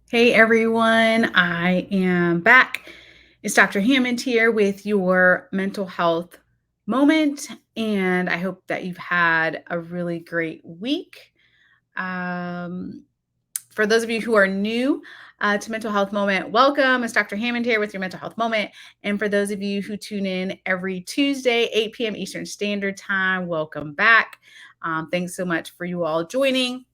Hey everyone, I am back. It's Dr. Hammond here with your mental health moment, and I hope that you've had a really great week. Um, for those of you who are new to Mental Health Moment, welcome. It's Dr. Hammond here with your Mental Health Moment. And for those of you who tune in every Tuesday, 8 p.m. Eastern Standard Time, welcome back. Thanks so much for you all joining.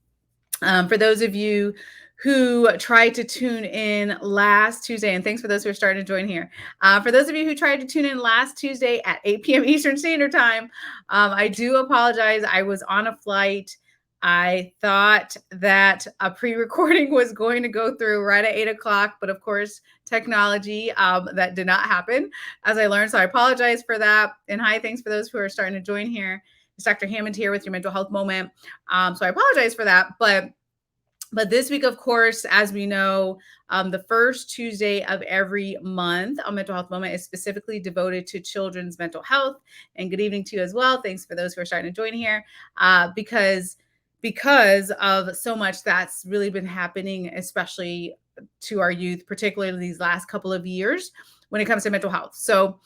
For those of you who tried to tune in last Tuesday, and thanks for those who are starting to join here. For those of you who tried to tune in last Tuesday at 8 p.m. Eastern Standard Time, I do apologize. I was on a flight. I thought that a pre-recording was going to go through right at 8 o'clock, but of course, technology, that did not happen as I learned. So I apologize for that. And hi, thanks for those who are starting to join here. It's Dr. Hammond here with your mental health moment. So I apologize for that. But this week, of course, as we know, the first Tuesday of every month on Mental Health Moment is specifically devoted to children's mental health. And good evening to you as well. Thanks for those who are starting to join here, because of so much that's really been happening, especially to our youth, particularly these last couple of years when it comes to mental health. So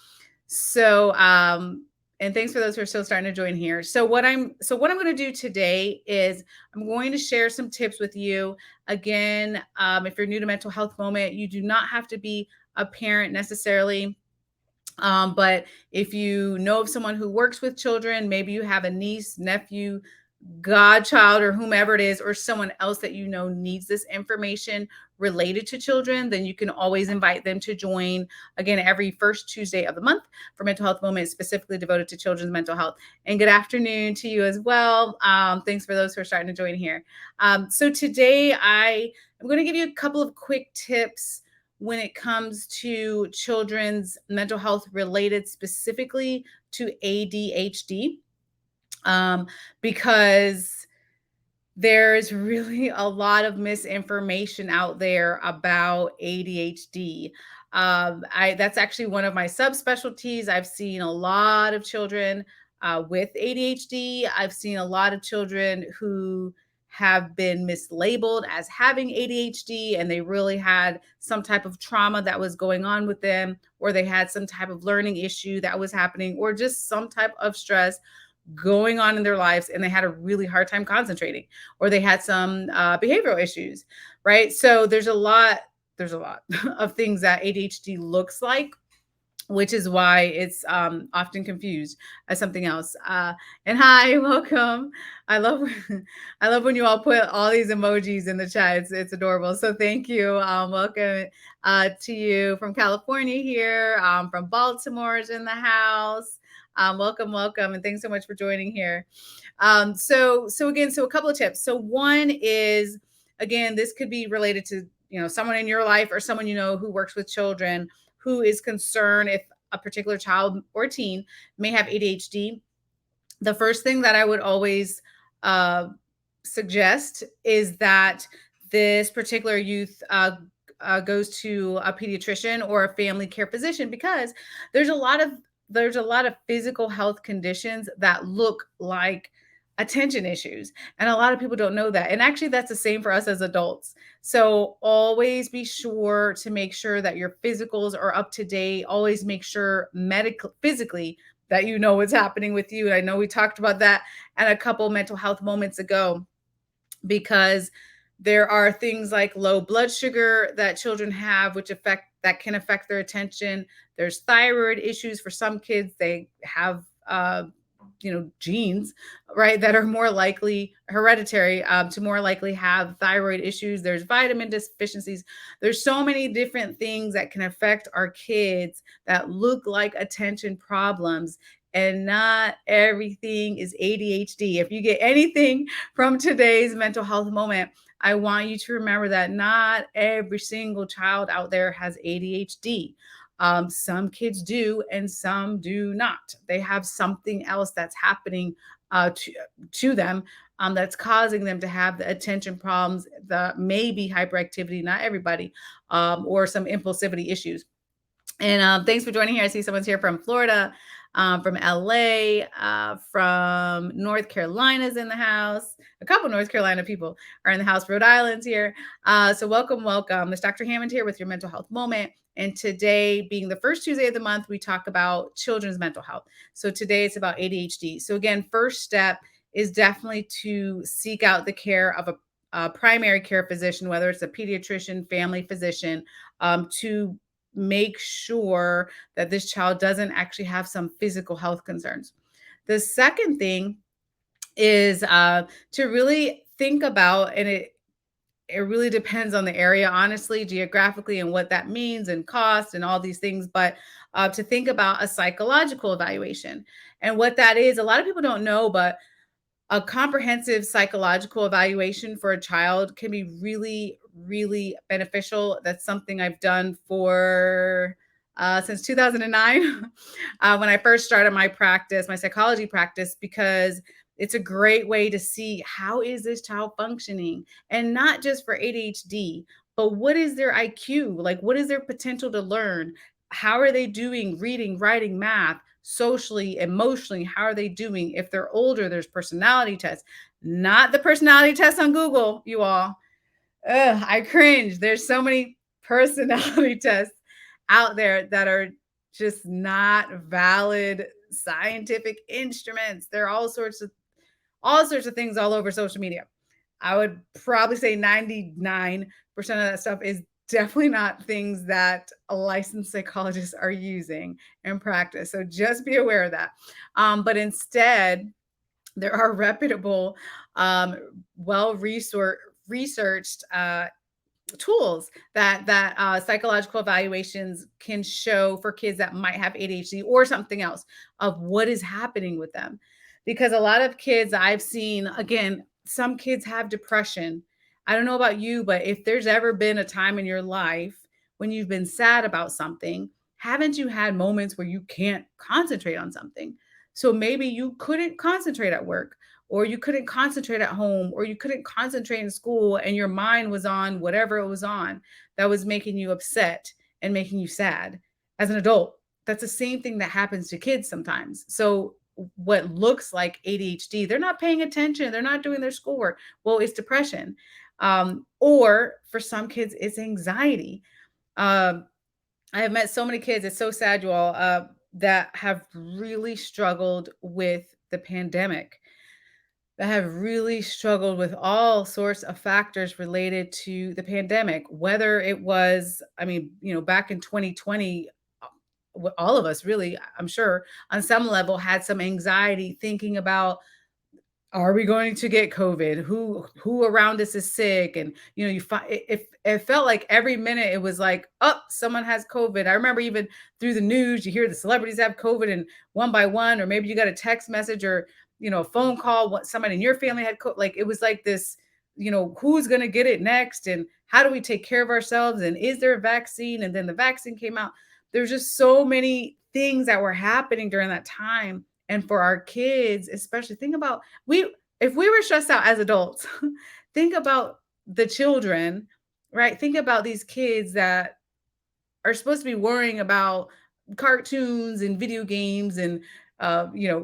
and thanks for those who are still starting to join here. So what I'm going to do today is I'm going to share some tips with you. Again, if you're new to Mental Health Moment, you do not have to be a parent necessarily. But if you know of someone who works with children, maybe you have a niece, nephew, godchild, or whomever it is, or someone else that you know needs this information related to children, then you can always invite them to join again every first Tuesday of the month for Mental Health Moment, specifically devoted to children's mental health. And good afternoon to you as well. Thanks for those who are starting to join here. So today I am going to give you a couple of quick tips when it comes to children's mental health related specifically to ADHD, because there's really a lot of misinformation out there about ADHD. That's actually one of my subspecialties. I've seen a lot of children with ADHD. I've seen a lot of children who have been mislabeled as having ADHD, and they really had some type of trauma that was going on with them, or they had some type of learning issue that was happening, or just some type of stress going on in their lives, and they had a really hard time concentrating, or they had some behavioral issues, right? So there's a lot of things that ADHD looks like, which is why it's often confused as something else. And hi, welcome. I love I love when you all put all these emojis in the chat. It's adorable. So thank you. Welcome to you from California here. From Baltimore is in the house. Welcome, welcome, and thanks so much for joining here. So a couple of tips. So one is, again, this could be related to someone in your life or someone who works with children, who is concerned if a particular child or teen may have ADHD. The first thing that I would always uh, suggest is that this particular youth goes to a pediatrician or a family care physician, because there's a lot of physical health conditions that look like attention issues, and a lot of people don't know that. And actually, that's the same for us as adults. So always be sure to make sure that your physicals are up to date. Always make sure physically that you know what's happening with you. And I know we talked about that at a couple mental health moments ago, because there are things like low blood sugar that children have, that can affect their attention. There's thyroid issues for some kids. They have genes, right, that are more likely hereditary, to more likely have thyroid issues. There's vitamin deficiencies. There's so many different things that can affect our kids that look like attention problems, and not everything is ADHD. If you get anything from today's mental health moment, I want you to remember that not every single child out there has ADHD. Some kids do, and some do not. They have something else that's happening to them, that's causing them to have the attention problems, the maybe hyperactivity, not everybody, or some impulsivity issues. And thanks for joining here. I see someone's here from Florida. from LA, from North Carolina's in the house. A couple North Carolina people are in the house. Rhode Island's here. So welcome, welcome. It's Dr. Hammond here with your mental health moment. And today, being the first Tuesday of the month, we talk about children's mental health. So today it's about ADHD. So again, first step is definitely to seek out the care of a primary care physician, whether it's a pediatrician, family physician, to make sure that this child doesn't actually have some physical health concerns. The second thing is to really think about, and it really depends on the area, honestly, geographically, and what that means, and cost, and all these things. But to think about a psychological evaluation, and what that is, a lot of people don't know, but a comprehensive psychological evaluation for a child can be really, really beneficial. That's something I've done for since 2009 when I first started my practice, my psychology practice, because it's a great way to see how is this child functioning, and not just for ADHD, but what is their IQ? Like, what is their potential to learn? How are they doing reading, writing, math, socially, emotionally? How are they doing? If they're older, there's personality tests, not the personality tests on Google, you all. Ugh, I cringe. There's so many personality tests out there that are just not valid scientific instruments. There are all sorts of things all over social media. I would probably say 99% of that stuff is definitely not things that a licensed psychologists are using in practice. So just be aware of that. But instead, there are reputable, um, researched tools that psychological evaluations can show for kids that might have ADHD or something else, of what is happening with them. Because a lot of kids I've seen, again, some kids have depression. I don't know about you, but if there's ever been a time in your life when you've been sad about something, haven't you had moments where you can't concentrate on something? So maybe you couldn't concentrate at work, or you couldn't concentrate at home, or you couldn't concentrate in school, and your mind was on whatever it was on that was making you upset and making you sad as an adult. That's the same thing that happens to kids sometimes. So what looks like ADHD, they're not paying attention, they're not doing their schoolwork. Well, it's depression. Or for some kids, it's anxiety. Um, I have met so many kids, it's so sad, you all, that have really struggled with the pandemic, that have really struggled with all sorts of factors related to the pandemic, whether it was, I mean, back in 2020, all of us really, I'm sure, on some level had some anxiety thinking about, are we going to get COVID? Who around us is sick? And you find it felt like every minute it was like, oh, someone has COVID. I remember even through the news, you hear the celebrities have COVID, and one by one, or maybe you got a text message, or a phone call. What somebody in your family had COVID. Like, it was like this. Who's going to get it next, and how do we take care of ourselves? And is there a vaccine? And then the vaccine came out. There's just so many things that were happening during that time. And for our kids, especially, think about, we if we were stressed out as adults, think about the children, right? Think about these kids that are supposed to be worrying about cartoons and video games, and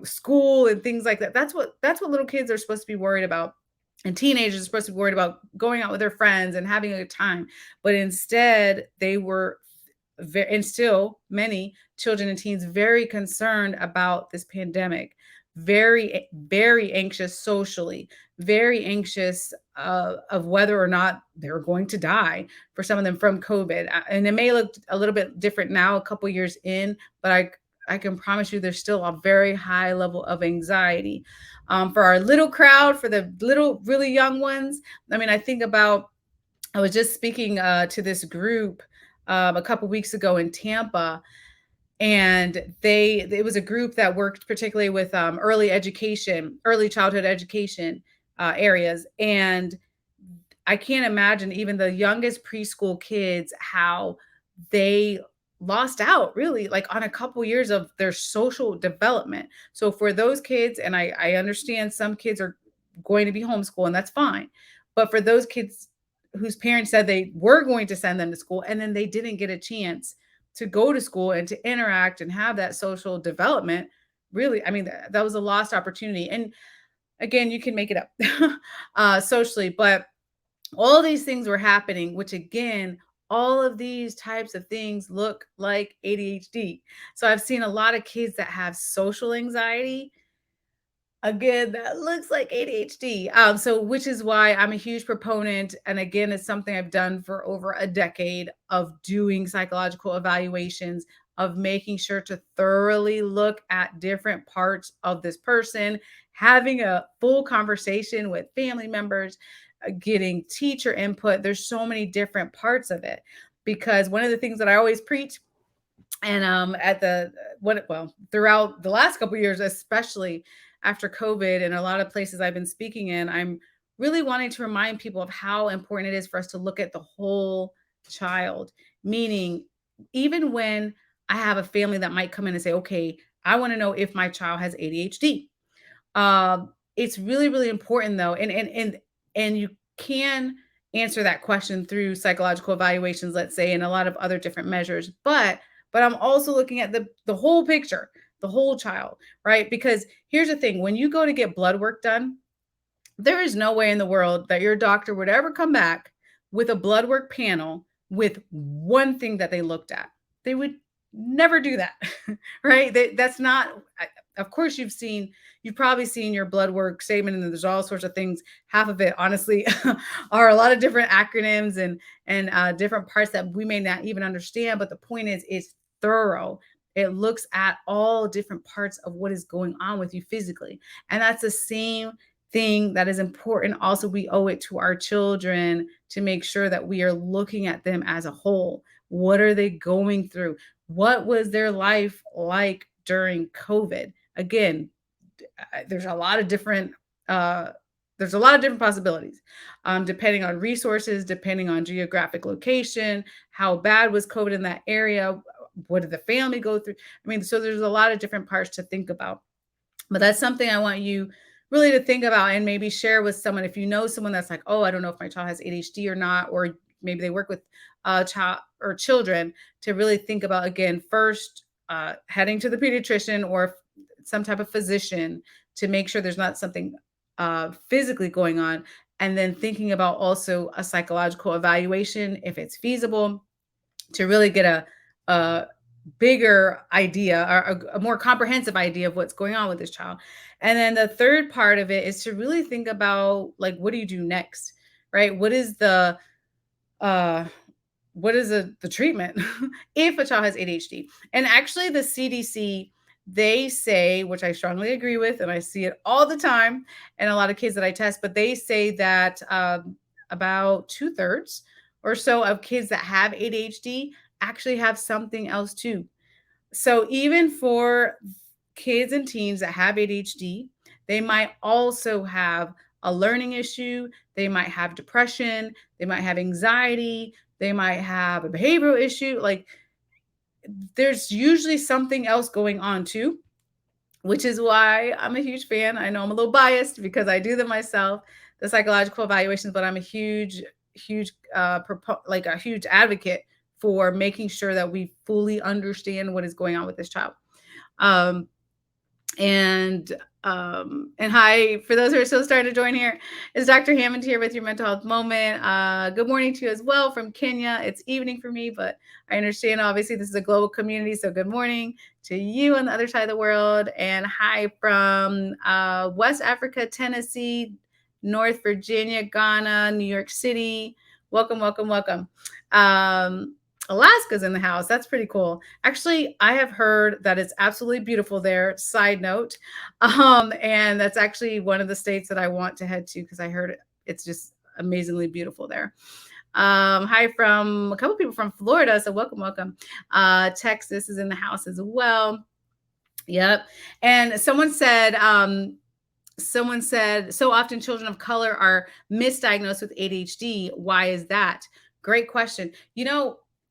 school and things like that. That's what little kids are supposed to be worried about. And teenagers are supposed to be worried about going out with their friends and having a good time. But instead, they were and still many children and teens very concerned about this pandemic, very, very anxious socially, very anxious of whether or not they're going to die, for some of them, from COVID. And it may look a little bit different now, a couple years in, but I can promise you there's still a very high level of anxiety. For our little crowd, for the little, really young ones, I mean, I was just speaking to this group a couple weeks ago in Tampa, and it was a group that worked particularly with early childhood education areas. And I can't imagine, even the youngest preschool kids, how they lost out, really, like, on a couple years of their social development. So for those kids, and I understand some kids are going to be homeschooled, and that's fine. But for those kids whose parents said they were going to send them to school, and then they didn't get a chance to go to school and to interact and have that social development. Really, I mean, that was a lost opportunity. And again, you can make it up socially, but all these things were happening, which again, all of these types of things look like ADHD. So I've seen a lot of kids that have social anxiety. Again, that looks like ADHD. So which is why I'm a huge proponent, and again, it's something I've done for over a decade of doing psychological evaluations, of making sure to thoroughly look at different parts of this person, having a full conversation with family members, getting teacher input. There's so many different parts of it because one of the things that I always preach, and at the what well throughout the last couple of years, especially after COVID and a lot of places I've been speaking in, I'm really wanting to remind people of how important it is for us to look at the whole child. Meaning, even when I have a family that might come in and say, okay, I want to know if my child has ADHD. It's really, really important though, and you can answer that question through psychological evaluations, let's say, and a lot of other different measures. But I'm also looking at the whole picture, the whole child, right? Because here's the thing: when you go to get blood work done, there is no way in the world that your doctor would ever come back with a blood work panel with one thing that they looked at. They would never do that, right? That's not, of course, you've probably seen your blood work statement, and there's all sorts of things. Half of it, honestly, are a lot of different acronyms and different parts that we may not even understand. But the point is, it's thorough. It looks at all different parts of what is going on with you physically. And that's the same thing that is important. Also, we owe it to our children to make sure that we are looking at them as a whole. What are they going through? What was their life like during COVID? Again, there's a lot of different uh, possibilities, depending on resources, depending on geographic location, how bad was COVID in that area, what did the family go through? I mean, so there's a lot of different parts to think about. But that's something I want you really to think about and maybe share with someone. If you know someone that's like, oh, I don't know if my child has ADHD or not, or maybe they work with child or children, to really think about, again, first heading to the pediatrician or some type of physician to make sure there's not something physically going on. And then thinking about also a psychological evaluation if it's feasible, to really get a bigger idea or a more comprehensive idea of what's going on with this child. And then the third part of it is to really think about, like, what do you do next, right? Uh what is the treatment if a child has ADHD? And actually the CDC, they say, which I strongly agree with, and I see it all the time, and a lot of kids that I test, but they say that about 2/3 or so of kids that have ADHD actually have something else too. So even for kids and teens that have ADHD, they might also have a learning issue, they might have depression, they might have anxiety, they might have a behavioral issue. Like, there's usually something else going on too, which is why I'm a huge fan. I know I'm a little biased because I do them myself, the psychological evaluations, but I'm a like a huge advocate for making sure that we fully understand what is going on with this child. Um, and and hi, for those who are still starting to join here, is Dr. Hammond here with your mental health moment. Good morning to you as well from Kenya. It's evening for me, but I understand obviously this is a global community. So good morning to you on the other side of the world. And hi from West Africa, Tennessee, North Virginia, Ghana, New York City. Welcome, welcome, welcome. Alaska's in the house. That's pretty cool. Actually, I have heard that it's absolutely beautiful there. Side note. And that's actually one of the states that I want to head to because I heard it's just amazingly beautiful there. Hi from a couple people from Florida. So welcome, welcome. Texas is in the house as well. Yep. And someone said, so often children of color are misdiagnosed with ADHD. Why is that? Great question.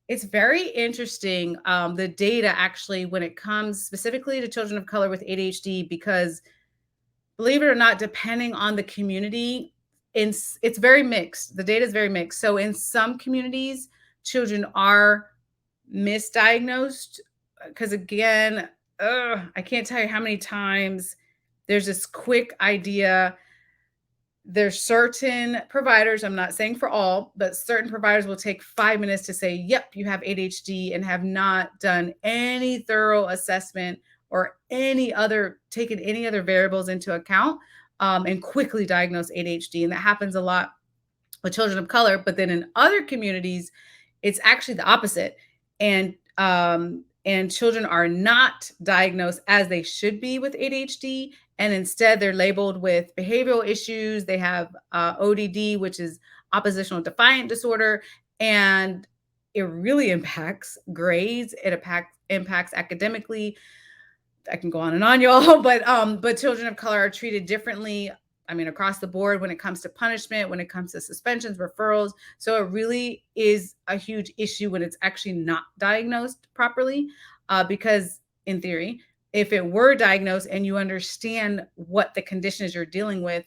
It's very interesting, the data actually, when it comes specifically to children of color with ADHD, because believe it or not, depending on the community, it's very mixed. The data is very mixed. So in some communities, children are misdiagnosed, because again, I can't tell you how many times there's this quick idea. There's certain providers, I'm not saying for all, but certain providers will take 5 minutes to say, yep, you have ADHD, and have not done any thorough assessment or taken any other variables into account, and quickly diagnose ADHD. And that happens a lot with children of color. But then in other communities, it's actually the opposite. And children are not diagnosed as they should be with ADHD, and instead they're labeled with behavioral issues. They have ODD, which is oppositional defiant disorder, and it really impacts grades. It impacts academically. I can go on and on, y'all, but children of color are treated differently. I mean, across the board when it comes to punishment, when it comes to suspensions, referrals. So it really is a huge issue when it's actually not diagnosed properly. Because in theory, if it were diagnosed and you understand what the condition is you're dealing with,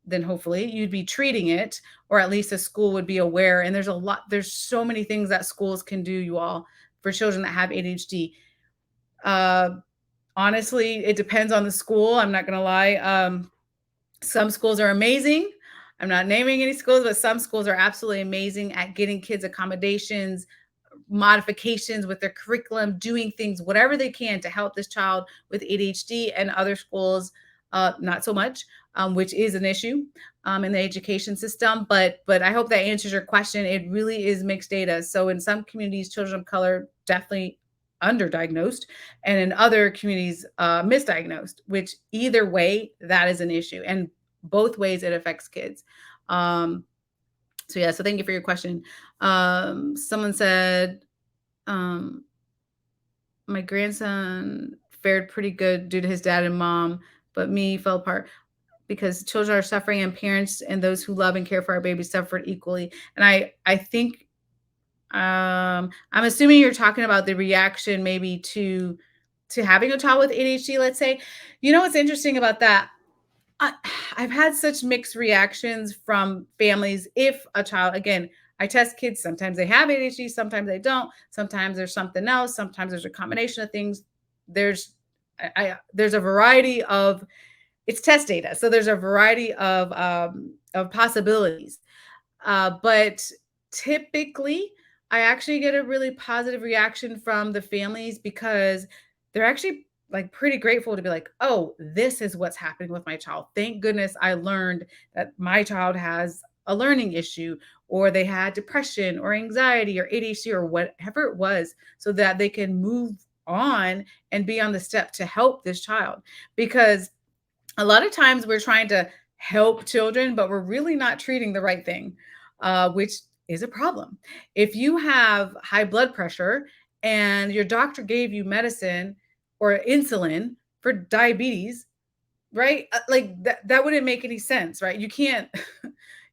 then hopefully you'd be treating it, or at least a school would be aware. And there's so many things that schools can do, you all, for children that have ADHD. Honestly, it depends on the school. I'm not going to lie. Some schools are amazing. I'm not naming any schools, but some schools are absolutely amazing at getting kids accommodations, modifications with their curriculum, doing things, whatever they can to help this child with ADHD. And other schools, not so much, which is an issue in the education system. But I hope that answers your question. It really is mixed data. So in some communities, children of color definitely underdiagnosed, and in other communities, misdiagnosed, which either way, that is an issue. And both ways it affects kids. So thank you for your question. Someone said, my grandson fared pretty good due to his dad and mom, but me fell apart because children are suffering and parents and those who love and care for our babies suffered equally. And I think, I'm assuming you're talking about the reaction maybe to having a child with ADHD, let's say. You know what's interesting about that? I, I've had such mixed reactions from families. If a child, again, I test kids, sometimes they have ADHD, sometimes they don't, sometimes there's something else, sometimes there's a combination of things. There's a variety of, it's test data, so there's a variety of possibilities. But typically, I actually get a really positive reaction from the families, because they're actually like pretty grateful to be like, oh, this is what's happening with my child. Thank goodness I learned that my child has a learning issue, or they had depression or anxiety or ADHD or whatever it was, so that they can move on and be on the step to help this child. Because a lot of times we're trying to help children, but we're really not treating the right thing, which is a problem. If you have high blood pressure and your doctor gave you medicine or insulin for diabetes, right? Like that wouldn't make any sense, right? You can't,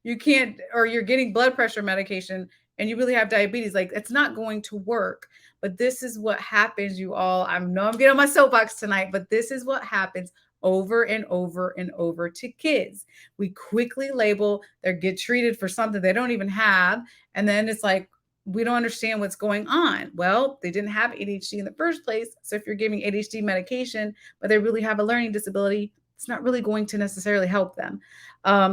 you can't, or you're getting blood pressure medication and you really have diabetes. Like, it's not going to work. But this is what happens, you all. I know I'm getting on my soapbox tonight, but this is what happens over and over and over to kids. We quickly label, they get treated for something they don't even have. And then it's like, we don't understand what's going on. Well, they didn't have ADHD in the first place. So if you're giving ADHD medication, but they really have a learning disability, it's not really going to necessarily help them.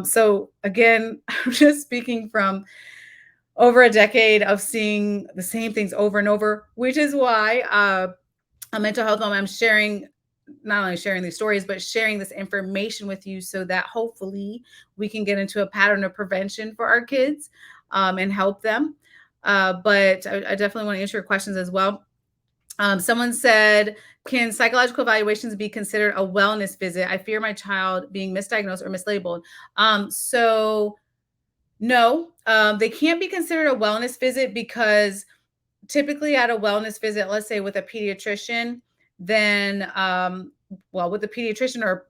So again, I'm just speaking from over a decade of seeing the same things over and over, which is why a mental health mom, I'm sharing, not only sharing these stories, but sharing this information with you, so that hopefully we can get into a pattern of prevention for our kids, and help them. But I definitely want to answer your questions as well. Someone said, can psychological evaluations be considered a wellness visit? I fear my child being misdiagnosed or mislabeled. So no, they can't be considered a wellness visit, because typically at a wellness visit, let's say with a pediatrician, then, what the pediatrician or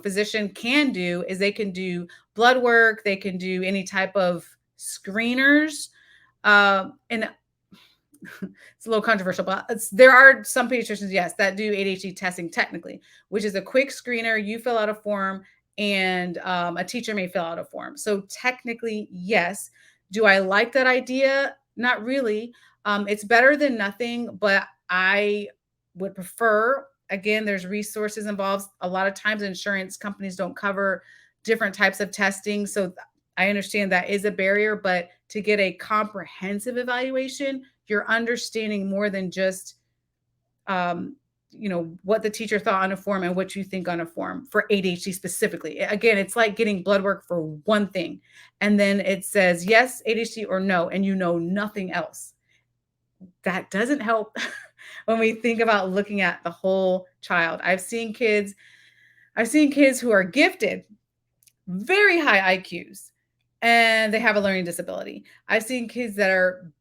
physician can do is they can do blood work, they can do any type of screeners, and it's a little controversial, but there are some pediatricians, yes, that do ADHD testing technically, which is a quick screener. You fill out a form, and a teacher may fill out a form. So technically, yes. Do I like that idea? Not really. It's better than nothing, but I would prefer, again, there's resources involved. A lot of times insurance companies don't cover different types of testing. So I understand that is a barrier, but to get a comprehensive evaluation, you're understanding more than just um, what the teacher thought on a form and what you think on a form for ADHD specifically. Again, it's like getting blood work for one thing, and then it says yes, ADHD or no, and you know nothing else. That doesn't help when we think about looking at the whole child. I've seen kids who are gifted, very high IQs, and they have a learning disability. I've seen kids that are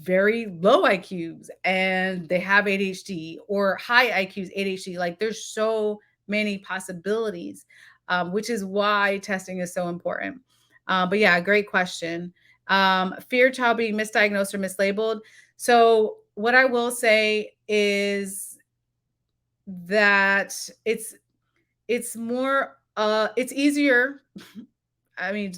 very low IQs and they have ADHD, or high IQs, ADHD. Like there's so many possibilities, which is why testing is so important. But yeah, great question. Fear child being misdiagnosed or mislabeled. So what I will say is that it's more it's easier. I mean,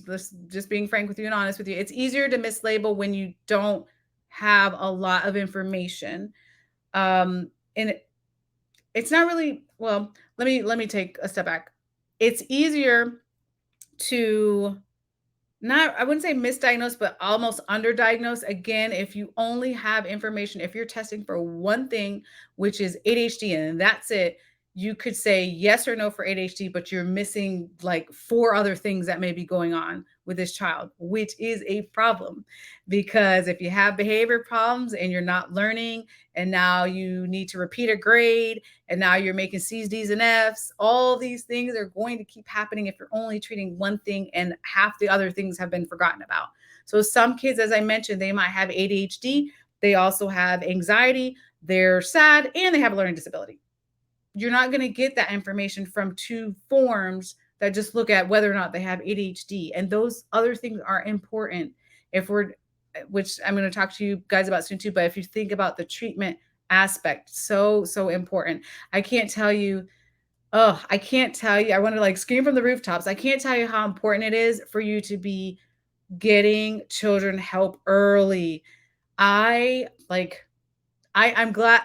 just being frank with you and honest with you, it's easier to mislabel when you don't have a lot of information. And it's not really, well, let me take a step back. It's easier to, not, I wouldn't say misdiagnosed, but almost underdiagnosed. Again, if you only have information, if you're testing for one thing, which is ADHD, and that's it, you could say yes or no for ADHD, but you're missing like four other things that may be going on with this child, which is a problem. Because if you have behavior problems and you're not learning, and now you need to repeat a grade, and now you're making C's, D's, and F's. All these things are going to keep happening if you're only treating one thing and half the other things have been forgotten about. So some kids, as I mentioned, they might have ADHD. They also have anxiety. They're sad and they have a learning disability. You're not going to get that information from two forms that just look at whether or not they have ADHD. And those other things are important. If we're, which I'm going to talk to you guys about soon too, but if you think about the treatment aspect, so important. I can't tell you, oh, I can't tell you, I want to like scream from the rooftops. I can't tell you how important it is for you to be getting children help early. I like, I'm glad,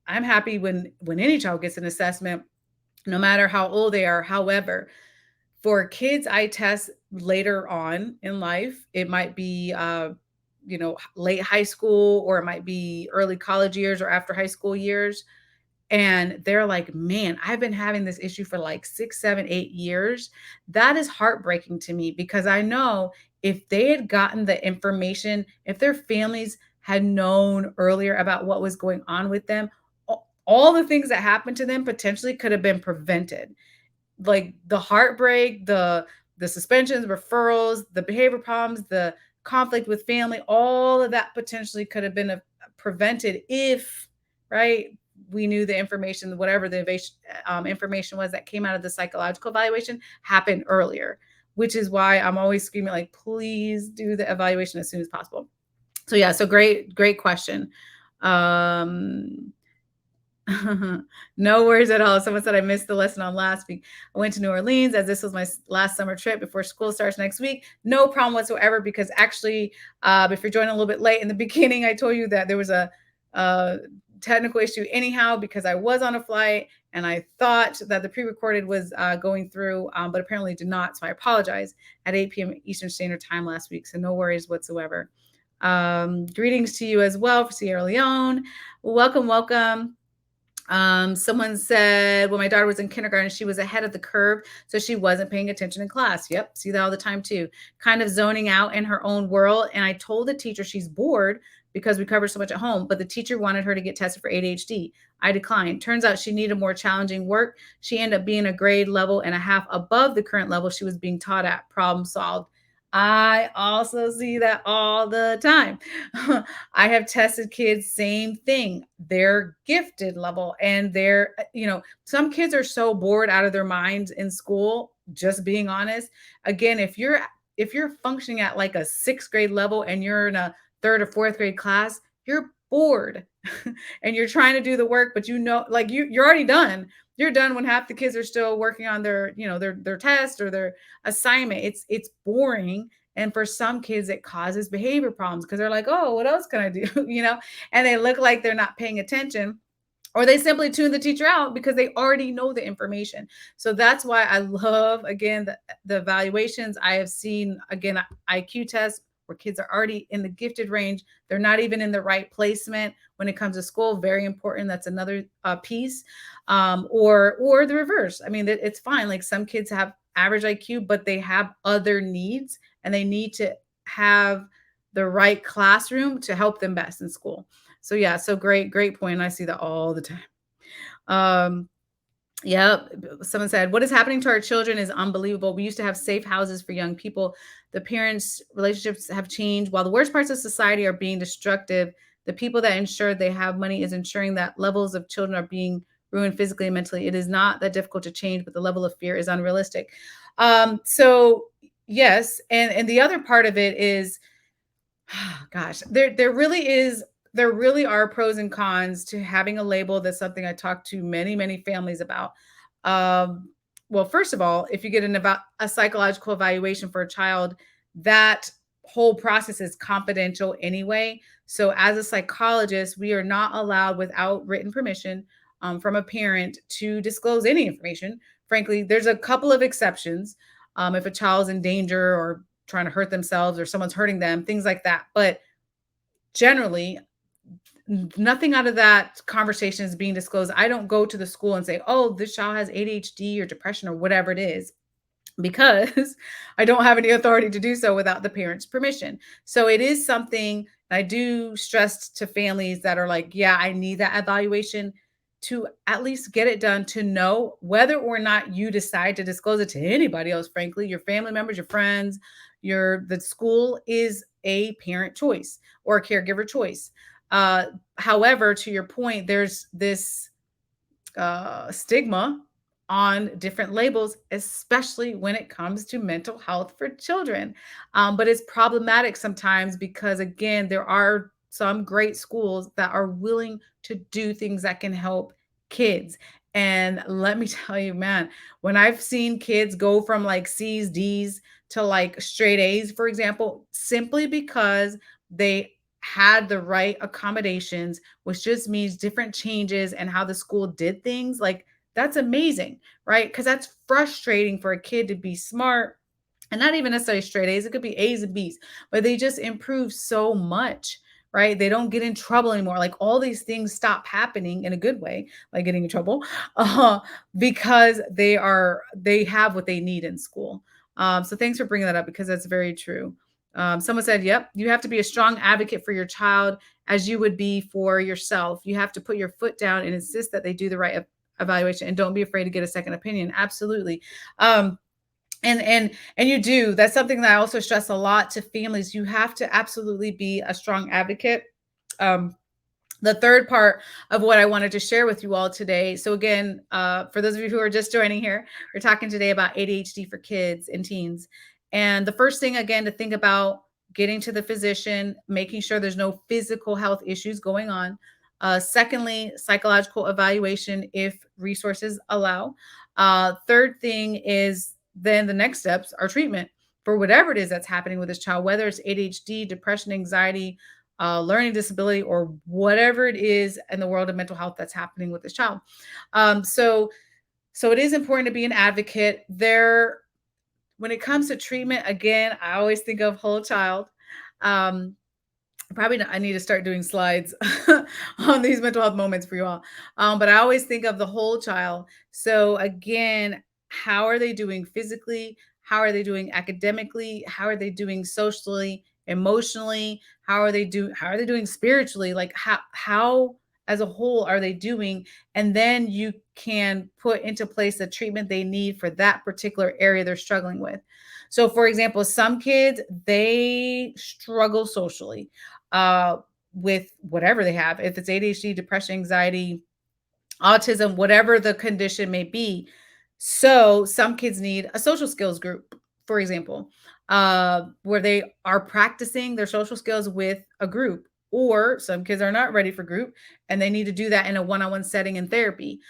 I'm happy when any child gets an assessment, no matter how old they are. However, for kids I test later on in life, it might be late high school, or it might be early college years or after high school years. And they're like, man, I've been having this issue for like 6, 7, 8 years. That is heartbreaking to me, because I know if they had gotten the information, if their families had known earlier about what was going on with them, all the things that happened to them potentially could have been prevented. Like the heartbreak, the suspensions, referrals, the behavior problems, the conflict with family, all of that potentially could have been prevented if, right, we knew the information, whatever the information was that came out of the psychological evaluation happened earlier, which is why I'm always screaming like, please do the evaluation as soon as possible. So yeah, so great question. Um, No worries at all. Someone said I missed the lesson on last week. I went to New Orleans as this was my last summer trip before school starts next week. No problem whatsoever, because actually, if you're joining a little bit late in the beginning, I told you that there was a technical issue anyhow, because I was on a flight and I thought that the pre-recorded was going through, but apparently did not. So I apologize, at 8 p.m. Eastern Standard Time last week. So no worries whatsoever. Greetings to you as well for Sierra Leone. Welcome, welcome. Someone said, well, my daughter was in kindergarten, she was ahead of the curve, so she wasn't paying attention in class. Yep, see that all the time too. Kind of zoning out in her own world. And I told the teacher she's bored because we cover so much at home, but the teacher wanted her to get tested for ADHD. I declined. Turns out she needed more challenging work. She ended up being a grade level and a half above the current level she was being taught at. Problem solved. I also see that all the time. I have tested kids, same thing. They're gifted level, and some kids are so bored out of their minds in school, just being honest. Again, if you're functioning at like a sixth grade level and you're in a third or fourth grade class, you're bored and you're trying to do the work, but like you're already done. You're done when half the kids are still working on their test or their assignment. It's boring, And for some kids, it causes behavior problems because they're like, oh, what else can I do? And they look like they're not paying attention, or they simply tune the teacher out because they already know the information. So that's why I love, again, the evaluations. I have seen, again, IQ tests where kids are already in the gifted range. They're not even in the right placement when it comes to school. Very important. That's another piece. Or the reverse. I mean, it's fine. Like some kids have average IQ, but they have other needs, and they need to have the right classroom to help them best in school. So yeah, so great point. I see that all the time. Um, yeah, someone said, "What is happening to our children is unbelievable. We used to have safe houses for young people. The parents' relationships have changed. While the worst parts of society are being destructive, the people that ensure they have money is ensuring that levels of children are being ruined physically and mentally. It is not that difficult to change, but the level of fear is unrealistic." So yes, and the other part of it is, gosh, there really are pros and cons to having a label. That's something I talk to many families about. Um, well, first of all, if you get a psychological evaluation for a child, that whole process is confidential anyway. So, as a psychologist, we are not allowed, without written permission from a parent, to disclose any information. Frankly, there's a couple of exceptions. If a child's in danger or trying to hurt themselves or someone's hurting them, things like that. But generally, nothing out of that conversation is being disclosed. I don't go to the school and say, oh, this child has ADHD or depression or whatever it is, because I don't have any authority to do so without the parent's permission. So it is something I do stress to families that are like, yeah, I need that evaluation, to at least get it done, to know whether or not you decide to disclose it to anybody else. Frankly, your family members, your friends, the school is a parent choice or a caregiver choice. However, to your point, there's this stigma on different labels, especially when it comes to mental health for children. But it's problematic sometimes because, again, there are some great schools that are willing to do things that can help kids. And let me tell you, man, when I've seen kids go from like C's, D's to like straight A's, for example, simply because they had the right accommodations, which just means different changes and how the school did things. Like, that's amazing, right? Because that's frustrating for a kid to be smart and not even necessarily straight A's. It could be A's and B's, but they just improve so much, right? They don't get in trouble anymore. Like all these things stop happening in a good way, like getting in trouble, uh, because they have what they need in school. So thanks for bringing that up because that's very true. Someone said, "Yep, you have to be a strong advocate for your child as you would be for yourself. You have to put your foot down and insist that they do the right evaluation, and don't be afraid to get a second opinion." Absolutely. Um, and you do. That's something that I also stress a lot to families. You have to absolutely be a strong advocate. Um, the third part of what I wanted to share with you all today. So again, for those of you who are just joining here, we're talking today about ADHD for kids and teens. And the first thing, again, to think about: getting to the physician, making sure there's no physical health issues going on. Secondly, psychological evaluation if resources allow. Third thing is then the next steps are treatment for whatever it is that's happening with this child, whether it's ADHD, depression, anxiety, learning disability, or whatever it is in the world of mental health that's happening with this child. So it is important to be an advocate there. When it comes to treatment, again, I always think of whole child. Um, Probably I need to start doing slides on these mental health moments for you all. But I always think of the whole child. So again, how are they doing physically? How are they doing academically? How are they doing socially, emotionally? How are they doing spiritually? Like how as a whole are they doing? And then you can put into place the treatment they need for that particular area they're struggling with. So for example, some kids, they struggle socially uh, with whatever they have, if it's ADHD, depression, anxiety, autism, whatever the condition may be. So some kids need a social skills group, for example, where they are practicing their social skills with a group. Or some kids are not ready for group and they need to do that in a one-on-one setting in therapy.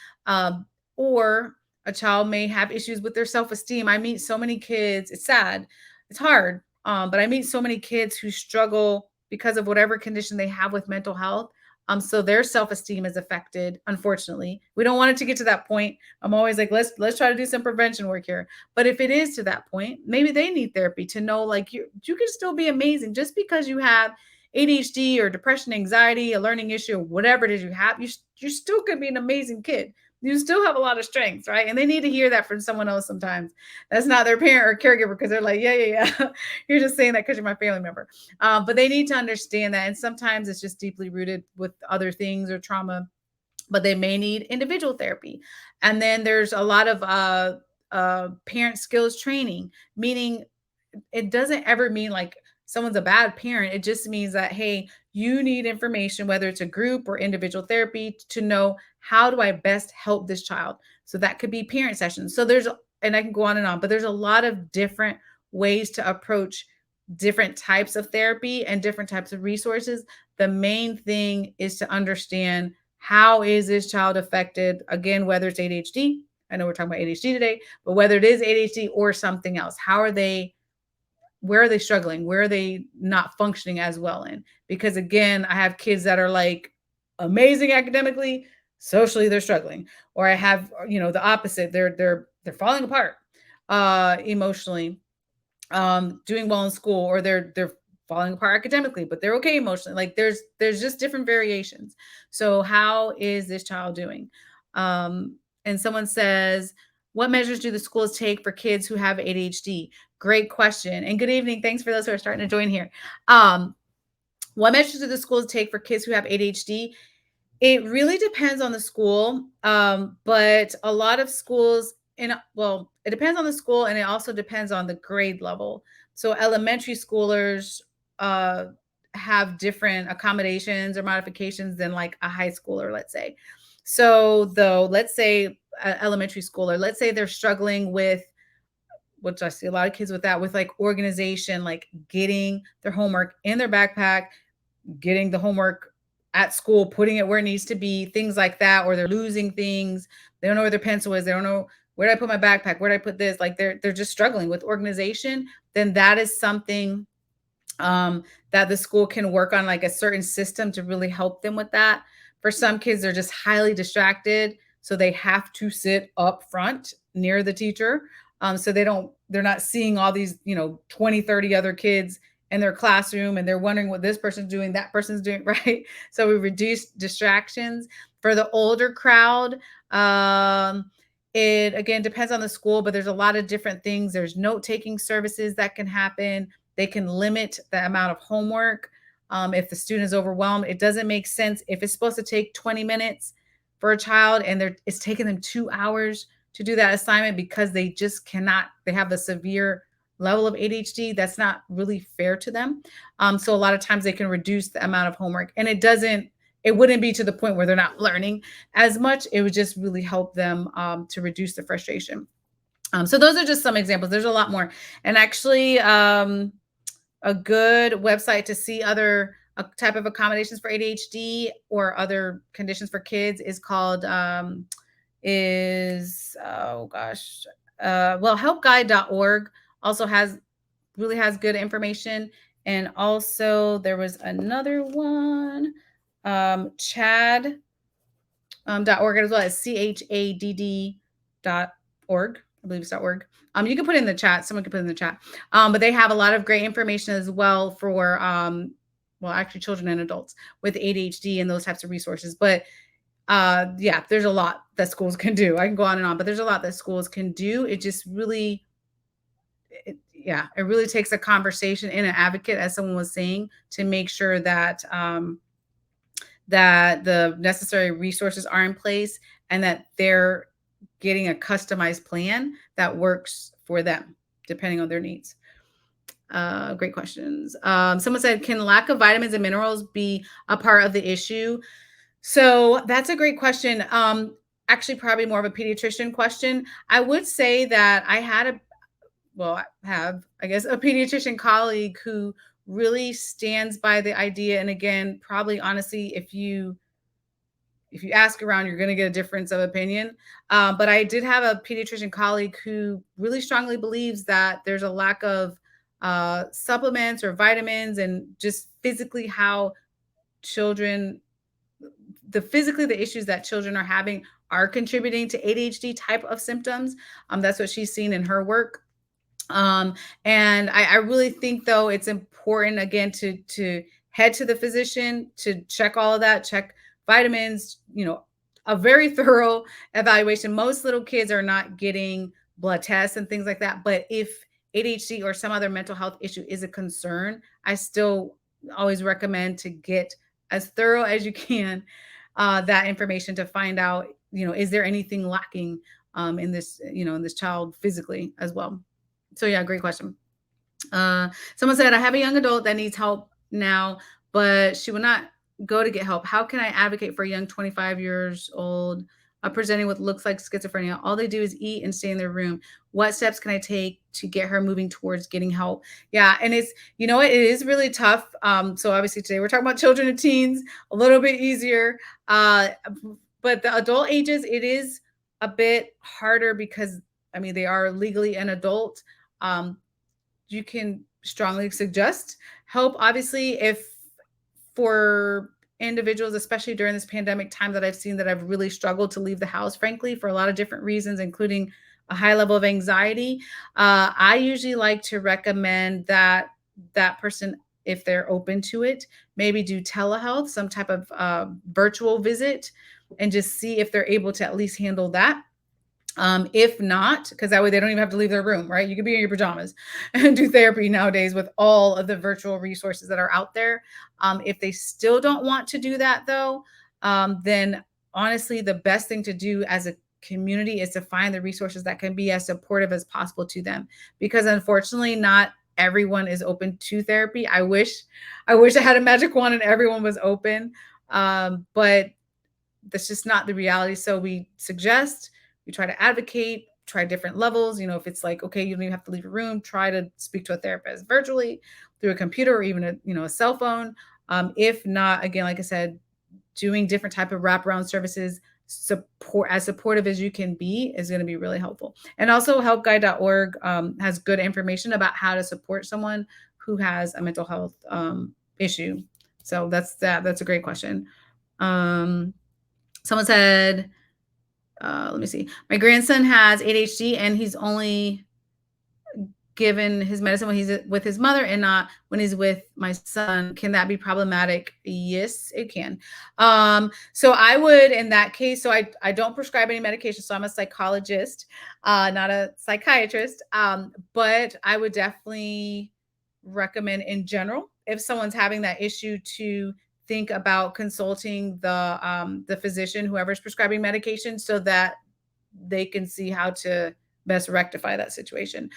Or a child may have issues with their self-esteem. I meet so many kids. It's sad. It's hard. But I meet so many kids who struggle because of whatever condition they have with mental health. So their self-esteem is affected, unfortunately. We don't want it to get to that point. I'm always like, let's try to do some prevention work here. But if it is to that point, maybe they need therapy to know like you can still be amazing just because you have ADHD or depression, anxiety, a learning issue, or whatever it is you have, you still could be an amazing kid. You still have a lot of strengths, right? And they need to hear that from someone else sometimes. That's not their parent or caregiver because they're like, yeah. You're just saying that because you're my family member. But they need to understand that. And sometimes it's just deeply rooted with other things or trauma, but they may need individual therapy. And then there's a lot of parent skills training, meaning it doesn't ever mean like someone's a bad parent. It just means that, hey, you need information, whether it's a group or individual therapy, to know how do I best help this child. So that could be parent sessions. So and I can go on and on, but there's a lot of different ways to approach different types of therapy and different types of resources. The main thing is to understand how is this child affected, again, whether it's ADHD. I know we're talking about ADHD today, but whether it is ADHD or something else, how are they, where are they struggling? Where are they not functioning as well in? Because again, I have kids that are like amazing academically, socially they're struggling. Or I have, the opposite. They're falling apart emotionally, doing well in school, or they're falling apart academically, but they're okay emotionally. Like there's just different variations. So how is this child doing? And someone says, what measures do the schools take for kids who have ADHD? Great question. And good evening. Thanks for those who are starting to join here. What measures do the schools take for kids who have ADHD? It really depends on the school, but a lot of schools, well, it depends on the school, and it also depends on the grade level. So elementary schoolers have different accommodations or modifications than like a high schooler, let's say. So though, let's say elementary schooler, let's say they're struggling with, which I see a lot of kids with that, with like organization, like getting their homework in their backpack, getting the homework at school, putting it where it needs to be, things like that, or they're losing things. They don't know where their pencil is. They don't know where did I put my backpack? Where did I put this? Like they're just struggling with organization. Then that is something that the school can work on, like a certain system to really help them with that. For some kids, they're just highly distracted. So they have to sit up front near the teacher. So they're not seeing all these, 20, 30 other kids in their classroom and they're wondering what this person's doing, that person's doing, right? So we reduce distractions. For the older crowd, it again depends on the school, but there's a lot of different things. There's note-taking services that can happen. They can limit the amount of homework. If the student is overwhelmed, it doesn't make sense. If it's supposed to take 20 minutes for a child and it's taking them 2 hours to do that assignment because they just cannot, they have the severe level of ADHD, that's not really fair to them. So a lot of times they can reduce the amount of homework, and it wouldn't be to the point where they're not learning as much. It would just really help them to reduce the frustration. So those are just some examples. There's a lot more. And actually, a good website to see other type of accommodations for ADHD or other conditions for kids is called helpguide.org also really has good information. And also there was another one, Chad .org as well as CHADD.org. I believe it's .org. You can put it in the chat. Someone can put it in the chat. But they have a lot of great information as well for, actually children and adults with ADHD and those types of resources. But yeah, there's a lot that schools can do. I can go on and on, but there's a lot that schools can do. It just really, it really takes a conversation and an advocate, as someone was saying, to make sure that that the necessary resources are in place and that they're getting a customized plan that works for them, depending on their needs. Great questions. Someone said, can lack of vitamins and minerals be a part of the issue? So that's a great question. Actually, probably more of a pediatrician question. I would say that I have, I guess, a pediatrician colleague who really stands by the idea. And again, probably honestly, if you ask around, you're going to get a difference of opinion. But I did have a pediatrician colleague who really strongly believes that there's a lack of supplements or vitamins, and just physically how children physically the issues that children are having are contributing to ADHD type of symptoms. That's what she's seen in her work. Um, and I really think though it's important again to head to the physician to check all of that, check vitamins, a very thorough evaluation. Most little kids are not getting blood tests and things like that. But if ADHD or some other mental health issue is a concern, I still always recommend to get as thorough as you can that information to find out, is there anything lacking in this, in this child physically as well. So yeah, great question. Someone said, I have a young adult that needs help now, but she will not go to get help. How can I advocate for a young 25 years old presenting what looks like schizophrenia? All they do is eat and stay in their room. What steps can I take to get her moving towards getting help? Yeah, and it's, it is really tough. So obviously today we're talking about children and teens, a little bit easier. Uh, but the adult ages, it is a bit harder because I mean they are legally an adult. Um, you can strongly suggest help. Obviously, if for individuals, especially during this pandemic time that I've seen that I've really struggled to leave the house, frankly, for a lot of different reasons, including a high level of anxiety, I usually like to recommend that that person, if they're open to it, maybe do telehealth, some type of virtual visit, and just see if they're able to at least handle that. If not, because that way they don't even have to leave their room, right? You could be in your pajamas and do therapy nowadays with all of the virtual resources that are out there. If they still don't want to do that, though, then honestly, the best thing to do as a community is to find the resources that can be as supportive as possible to them. Because unfortunately, not everyone is open to therapy. I wish I had a magic wand and everyone was open, but that's just not the reality. So we try to advocate, try different levels. If it's like, okay, you don't even have to leave your room, try to speak to a therapist virtually through a computer or even a cell phone. If not, again, like I said, doing different type of wraparound services, supportive as you can be is going to be really helpful. And also helpguide.org has good information about how to support someone who has a mental health issue. So that's a great question. Um, Someone said, let me see. My grandson has ADHD and he's only given his medicine when he's with his mother and not when he's with my son. Can that be problematic? Yes, it can. So I would, in that case, so I don't prescribe any medication. So I'm a psychologist, not a psychiatrist. But I would definitely recommend in general, if someone's having that issue, to think about consulting the physician, whoever's prescribing medication, so that they can see how to best rectify that situation.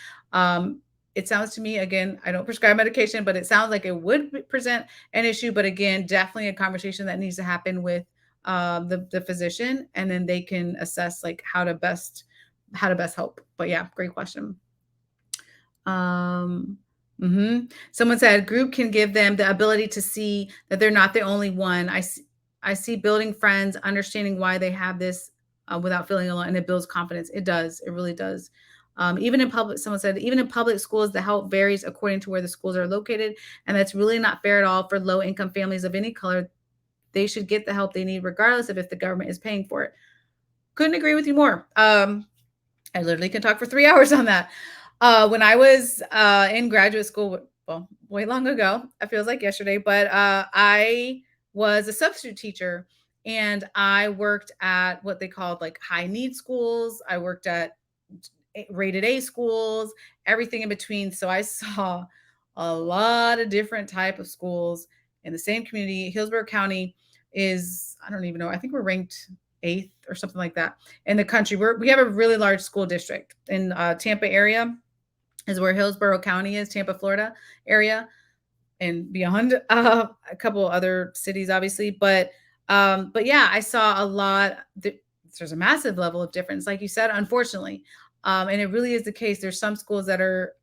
It sounds to me, again, I don't prescribe medication, but it sounds like it would present an issue. But again, definitely a conversation that needs to happen with the physician, and then they can assess like how to best help. But yeah, great question. Um, Someone said group can give them the ability to see that they're not the only one. I see building friends, understanding why they have this without feeling alone, and it builds confidence. It does. It really does. Even in public, someone said, even in public schools, the help varies according to where the schools are located. And that's really not fair at all for low income families of any color. They should get the help they need, regardless of if the government is paying for it. Couldn't agree with you more. I literally can talk for 3 hours on that. When I was in graduate school, well, way long ago, it feels like yesterday, but I was a substitute teacher and I worked at what they called like high need schools. I worked at rated A schools, everything in between. So I saw a lot of different type of schools in the same community. Hillsborough County is, I don't even know, I think we're ranked eighth or something like that in the country. We have a really large school district in Tampa area is where Hillsborough County is, Tampa, Florida area, and beyond a couple other cities, obviously. But yeah, I saw a lot. There's a massive level of difference, like you said, unfortunately, and it really is the case. There's some schools that are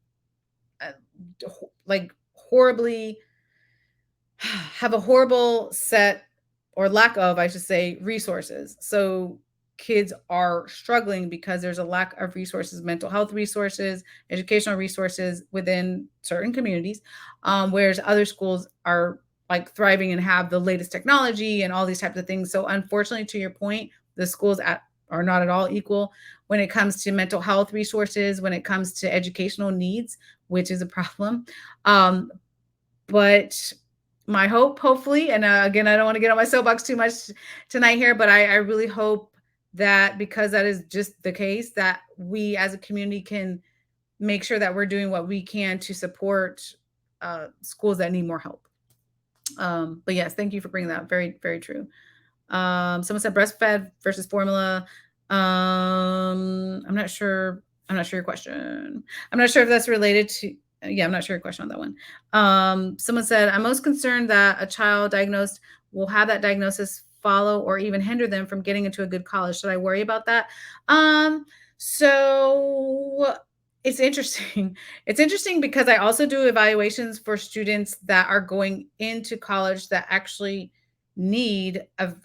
uh, like horribly have a horrible set or lack of, I should say, resources. So kids are struggling because there's a lack of resources, mental health resources, educational resources within certain communities, whereas other schools are like thriving and have the latest technology and all these types of things. So unfortunately, to your point, the schools are not at all equal when it comes to mental health resources, when it comes to educational needs, which is a problem. Um, but my hope, hopefully, and again, I don't want to get on my soapbox too much tonight here, but I really hope that because that is just the case, that we as a community can make sure that we're doing what we can to support schools that need more help. But yes, thank you for bringing that. Very, very true. Someone said breastfed versus formula. I'm not sure. I'm not sure your question. I'm not sure if that's related to. Yeah, I'm not sure your question on that one. Someone said, I'm most concerned that a child diagnosed will have that diagnosis follow or even hinder them from getting into a good college. Should I worry about that? Um, so it's interesting. It's interesting because I also do evaluations for students that are going into college that actually need of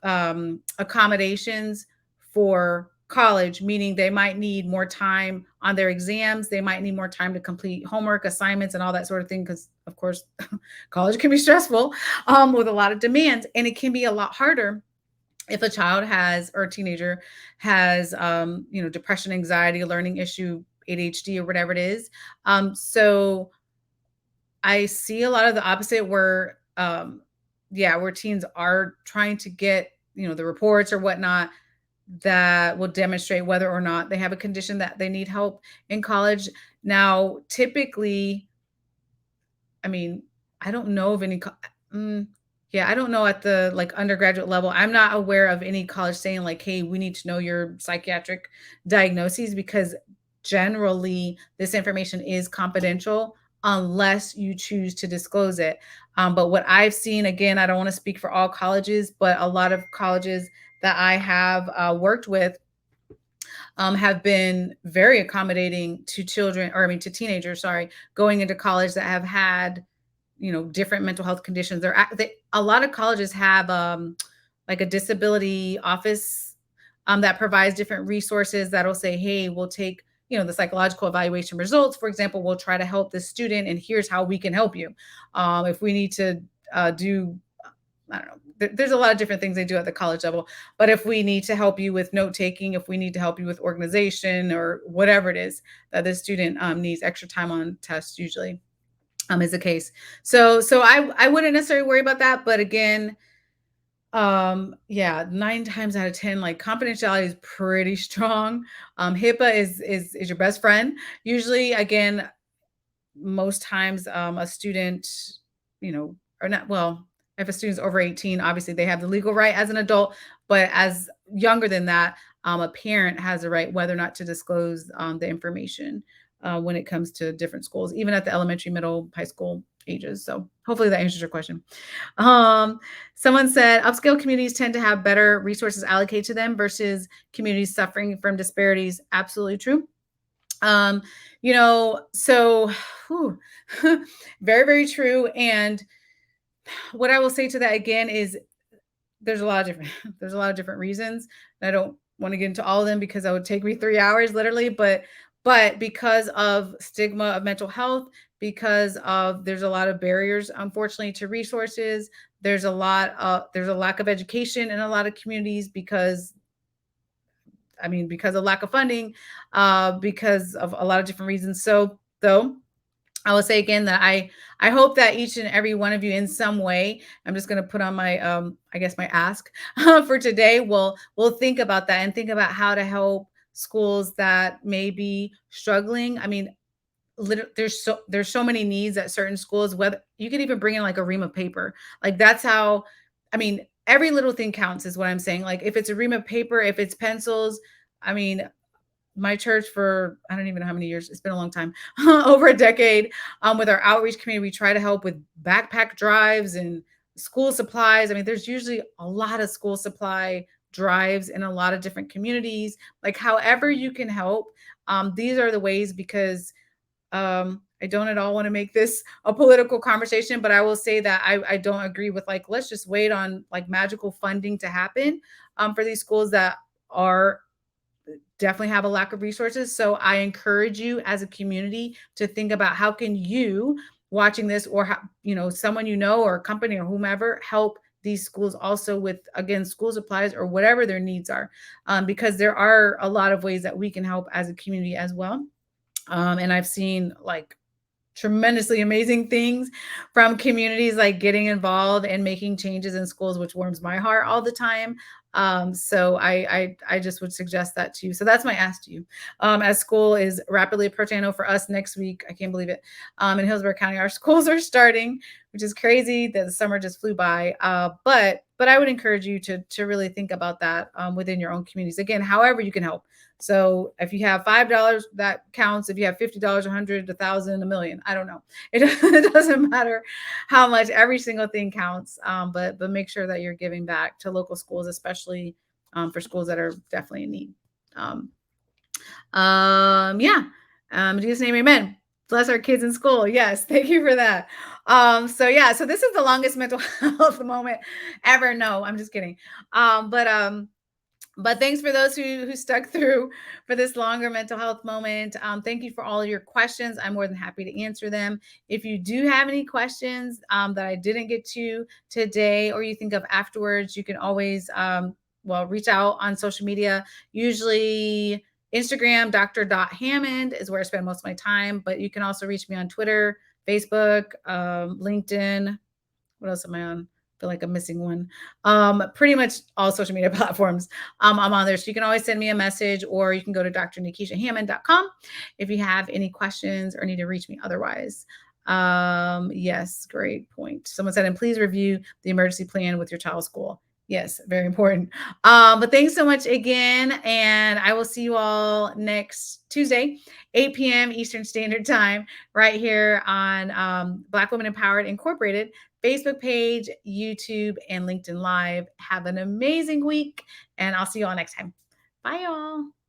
accommodations for college, meaning they might need more time on their exams. They might need more time to complete homework, assignments, and all that sort of thing. Because, of course, college can be stressful with a lot of demands, and it can be a lot harder if a child has or a teenager has depression, anxiety, learning issue, ADHD, or whatever it is. So I see a lot of the opposite where yeah, where teens are trying to get, the reports or whatnot that will demonstrate whether or not they have a condition that they need help in college. Now, typically, I mean, I don't know of any mm, yeah, I don't know at the, like, undergraduate level. I'm not aware of any college saying, like, "Hey, we need to know your psychiatric diagnoses," because generally this information is confidential unless you choose to disclose it. But what I've seen, again, I don't wanna speak for all colleges, but a lot of colleges that I have, worked with, have been very accommodating to children, or I mean, to teenagers, sorry, going into college that have had different mental health conditions. A lot of colleges have like a disability office that provides different resources that'll say, hey, we'll take the psychological evaluation results, for example, we'll try to help this student, and here's how we can help you. If we need to do, I don't know. There's a lot of different things they do at the college level. But if we need to help you with note taking, if we need to help you with organization or whatever it is that the student needs extra time on tests, usually is the case. So I wouldn't necessarily worry about that. But again, yeah, 9 times out of 10, like, confidentiality is pretty strong. HIPAA is your best friend. Usually, again, most times a student, or not, well, if a student's over 18, obviously they have the legal right as an adult, but as younger than that, a parent has a right whether or not to disclose the information when it comes to different schools, even at the elementary, middle, high school ages. So hopefully that answers your question. um, Someone said upscale communities tend to have better resources allocated to them versus communities suffering from disparities. Absolutely true. um so whew, very, very true. And what I will say to that again is there's a lot of different there's a lot of different reasons. And I don't want to get into all of them because that would take me 3 hours literally. But because of stigma of mental health, because of there's a lot of barriers, unfortunately, to resources. There's a lack of education in a lot of communities because, I mean, because of lack of funding, because of a lot of different reasons. So, though, I will say again that I hope that each and every one of you, in some way, I'm just going to put on my I guess my ask for today, will think about that and think about how to help schools that may be struggling. I mean, there's so many needs at certain schools. Whether you could even bring in like a ream of paper, like that's how. I mean, every little thing counts, is what I'm saying. Like if it's a ream of paper, if it's pencils. I mean, my church for I don't even know how many years. It's been a long time, over a decade. With our outreach community, we try to help with backpack drives and school supplies. I mean, there's usually a lot of school supply drives in a lot of different communities. Like however you can help. These are the ways, because I don't at all want to make this a political conversation, but I will say that I don't agree with, like, let's just wait on like magical funding to happen for these schools that are definitely have a lack of resources. So I encourage you as a community to think about how can you watching this or how, someone or a company or whomever help these schools also with again school supplies or whatever their needs are, because there are a lot of ways that we can help as a community as well. And I've seen like tremendously amazing things from communities like getting involved and making changes in schools, which warms my heart all the time. So I just would suggest that to you. So that's my ask to you. As school is rapidly approaching, I know for us next week, I can't believe it. In Hillsborough County, our schools are starting, which is crazy that the summer just flew by. But I would encourage you to really think about that within your own communities. Again, however you can help. So if you have $5, that counts. If you have $50, 100, 1,000, a million, I don't know. It doesn't matter how much. Every single thing counts. But make sure that you're giving back to local schools, especially for schools that are definitely in need. Yeah. In Jesus' name, amen. Bless our kids in school. Yes, thank you for that. So this is the longest mental health moment ever. No, I'm just kidding. But thanks for those who stuck through for this longer mental health moment. Thank you for all of your questions. I'm more than happy to answer them. If you do have any questions that I didn't get to today or you think of afterwards, you can always reach out on social media. Usually Instagram, Dr. Hammond is where I spend most of my time, but you can also reach me on Twitter, Facebook, LinkedIn. What else am I on? I feel like I'm missing one. Pretty much all social media platforms. I'm on there. So you can always send me a message or you can go to drnekeshiahammond.com if you have any questions or need to reach me otherwise. Yes, great point. Someone said, and please review the emergency plan with your child's school. Yes, very important. But thanks so much again. And I will see you all next Tuesday, 8 p.m. Eastern Standard Time, right here on Black Women Empowered Incorporated Facebook page, YouTube, and LinkedIn Live. Have an amazing week, and I'll see you all next time. Bye, y'all.